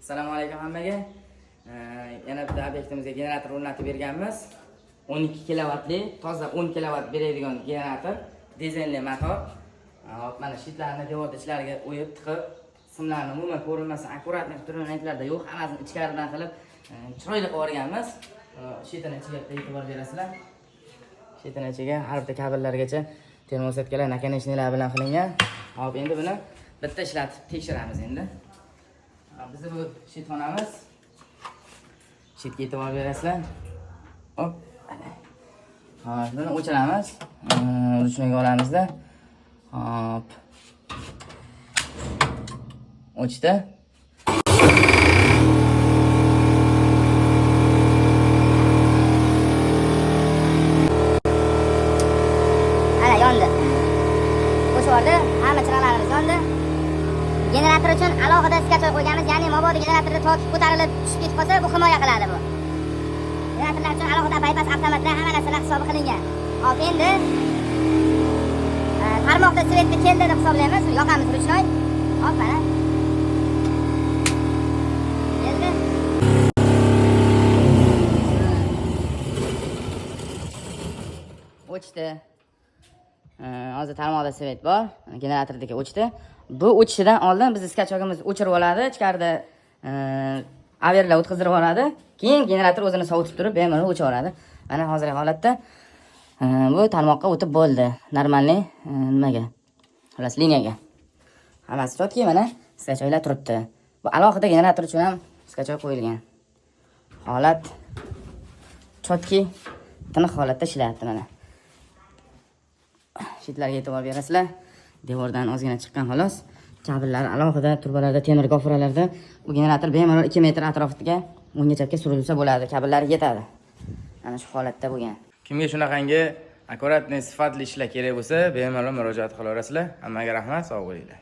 Assalomu alaykum hammaga. Yana bitta obyektimizga generator o'rnatib berganmiz. 12 kilovatli, toza 10 kilovat beradigan generator, dizelli motor. Hop, mana shitlarni devorda ichlariga o'yib, tiqib, simlarni umuman ko'rinmasa, akkuratlik turganliklarda yo'q, hammasini ichkaridan qilib, chiroyli qilib o'rganmiz. Shitini ichiga e'tibor berasizlar. Shitini ichiga har bitta kabellargacha termostatkalar, nakonechniklar bilan qilingan. Hop, endi buni bitta ishlatib tekshiramiz endi. Biz bu shitxonamiz. Shitga e'tibor berasizlar. Hop. Hop, buni o'chiramiz. Ruchnoga olamizda. Hop. O'chdi. Ana yondi. O'chirdi, hamma chiroqlarimiz yondi. Generator uchun alohida skachor qo'yganmiz, ya'ni mabodo generatorda tok ko'tarilib tushib ketib qolsa, bu himoya qiladi bu. Generatorlar uchun alohida bypass avtomatlar hamma narsalar hisobi qilingan. Hop, endi tarmoqda svetni keldi deb hisoblaymiz, yoqamiz ruchnoy. Hop, mana. Keldi. O'chdi. Hozir tarmoqda svet bor, generatordagi o'chdi. Bu o'chishidan oldin biz skachogimiz o'chirib oladi, ichkarida averlar o'tkazib oladi. Keyin generator o'zini sovutib turib, bemalol o'chiradi. Mana hozirgi holatda bu tarmoqqa o'tib bo'ldi. Normalniy nimaga? Xullas, liniyaga. Hammasi chotki, mana skachoglar turibdi. Bu alohida generator uchun ham skachog qo'yilgan. Holat chotki, tiniq holatda ishlayapti mana. Shitlarga e'tibor berasizlar. Devordan ozgina chiqqan xolos. Kabellar alohida turbalarda, temir gofralarda bu generator bemalol 2 metr atrofiga o'ngachapga surilsa bo'ladi. Kabellar yetadi. Ana shu holatda bo'lgan. Kimga shunaqangi akkuratli, sifatli ishlar kerak bo'lsa, bemalol murojaat qilaverasizlar. Hammaga rahmat, sog' bo'linglar.